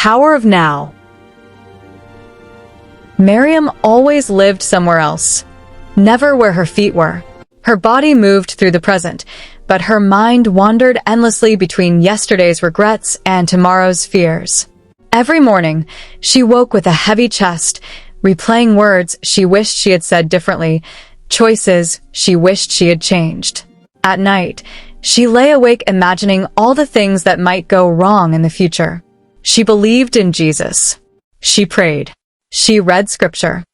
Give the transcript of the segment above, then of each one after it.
power of now. Miriam always lived somewhere else, never where her feet were. Her body moved through the present, but her mind wandered endlessly between yesterday's regrets and tomorrow's fears. Every morning, she woke with a heavy chest, replaying words she wished she had said differently, choices she wished she had changed. At night, she lay awake imagining all the things that might go wrong in the future. She believed in Jesus. She prayed. She read scripture.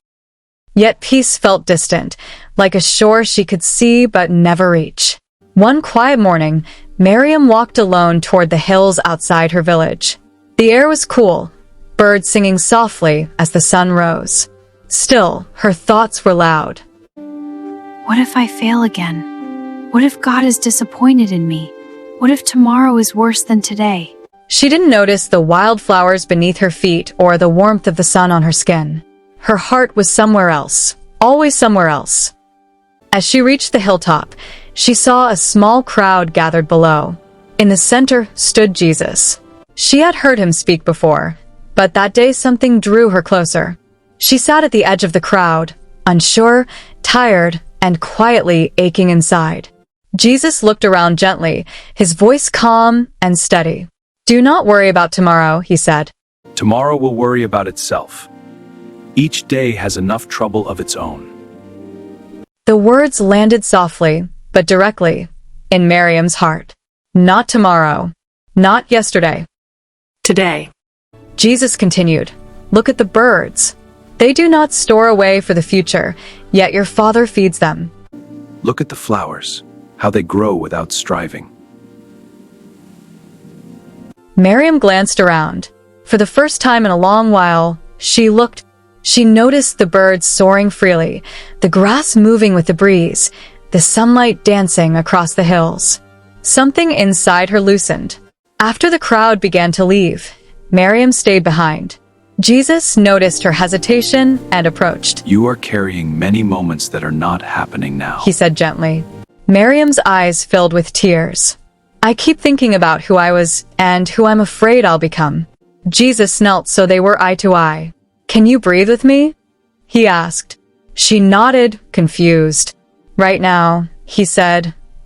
Yet peace felt distant, like a shore she could see but never reach. One quiet morning, Miriam walked alone toward the hills outside her village. The air was cool, birds singing softly as the sun rose. Still, her thoughts were loud. What if I fail again? What if God is disappointed in me? What if tomorrow is worse than today? She didn't notice the wildflowers beneath her feet or the warmth of the sun on her skin. Her heart was somewhere else, always somewhere else. As she reached the hilltop, she saw a small crowd gathered below. In the center stood Jesus. She had heard him speak before, but that day something drew her closer. She sat at the edge of the crowd, unsure, tired, and quietly aching inside. Jesus looked around gently, his voice calm and steady. "Do not worry about tomorrow," he said. Tomorrow will worry about itself. Each day has enough trouble of its own. The words landed softly, but directly, in Miriam's heart. Not tomorrow. Not yesterday. Today. Jesus continued, "Look at the birds. They do not store away for the future, yet your Father feeds them." Look at the flowers, how they grow without striving. Miriam glanced around. For the first time in a long while, she noticed the birds soaring freely, the grass moving with the breeze, the sunlight dancing across the hills. Something inside her loosened. After the crowd began to leave, Miriam stayed behind. Jesus noticed her hesitation and approached. You are carrying many moments that are not happening now, he said gently. Miriam's eyes filled with tears. "I keep thinking about who I was and who I'm afraid I'll become." Jesus knelt so they were eye to eye. "Can you breathe with me?" he asked. She nodded, confused. "Right now," he said.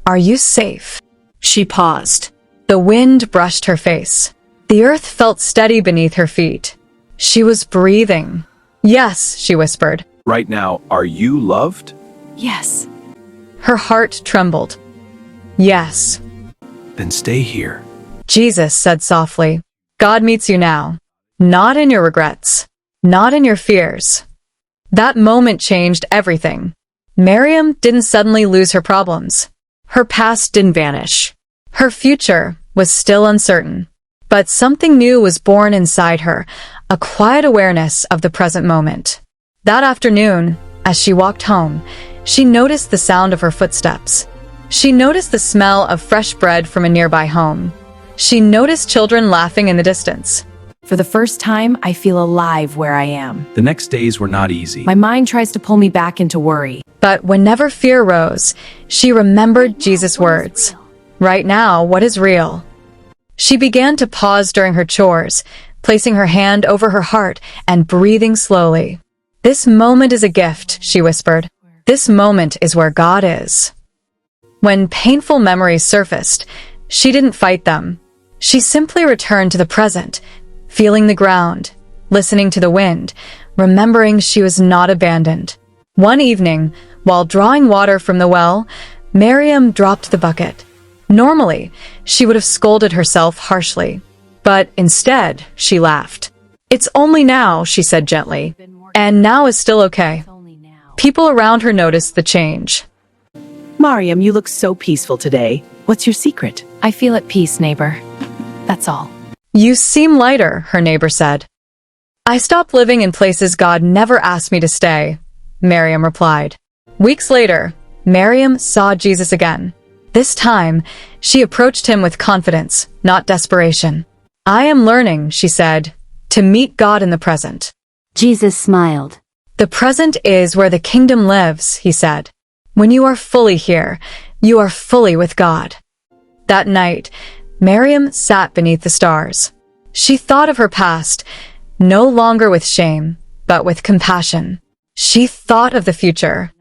"Are you safe?" She paused. The wind brushed her face. The earth felt steady beneath her feet. She was breathing. "Yes," she whispered. Right now, are you loved? Yes. Her heart trembled. "Yes." Then stay here. Jesus said softly. "God meets you now. Not in your regrets. Not in your fears." That moment changed everything. Miriam didn't suddenly lose her problems. Her past didn't vanish. Her future was still uncertain. But something new was born inside her, a quiet awareness of the present moment. That afternoon, as she walked home, she noticed the sound of her footsteps. She noticed the smell of fresh bread from a nearby home. She noticed children laughing in the distance. For the first time, I feel alive where I am. The next days were not easy. My mind tries to pull me back into worry. But whenever fear rose, she remembered Jesus' words. Right now, what is real? She began to pause during her chores, placing her hand over her heart and breathing slowly. "This moment is a gift," she whispered. "This moment is where God is." When painful memories surfaced, she didn't fight them. She simply returned to the present, feeling the ground, listening to the wind, remembering she was not abandoned. One evening, while drawing water from the well, Miriam dropped the bucket. Normally, she would have scolded herself harshly, but instead, she laughed. "It's only now," she said gently, "and now is still okay." People around her noticed the change. Miriam, you look so peaceful today. What's your secret? I feel at peace, neighbor. That's all. "You seem lighter," her neighbor said. "I stopped living in places God never asked me to stay," Miriam replied. Weeks later, Miriam saw Jesus again. This time, she approached him with confidence, not desperation. "I am learning," she said, "to meet God in the present." Jesus smiled. "The present is where the kingdom lives," he said. "When you are fully here, you are fully with God." That night, Miriam sat beneath the stars. She thought of her past, no longer with shame, but with compassion. She thought of the future,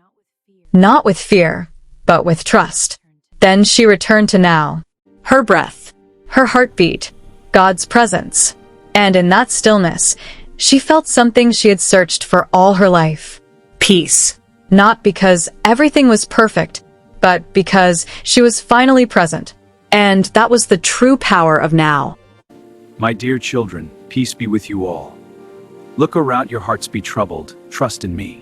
not with fear, but with trust. Then she returned to now. Her breath, her heartbeat, God's presence. And in that stillness, she felt something she had searched for all her life. Peace. Not because everything was perfect, but because she was finally present. And that was the true power of now. My dear children, peace be with you all. Look around, your hearts be troubled, trust in me.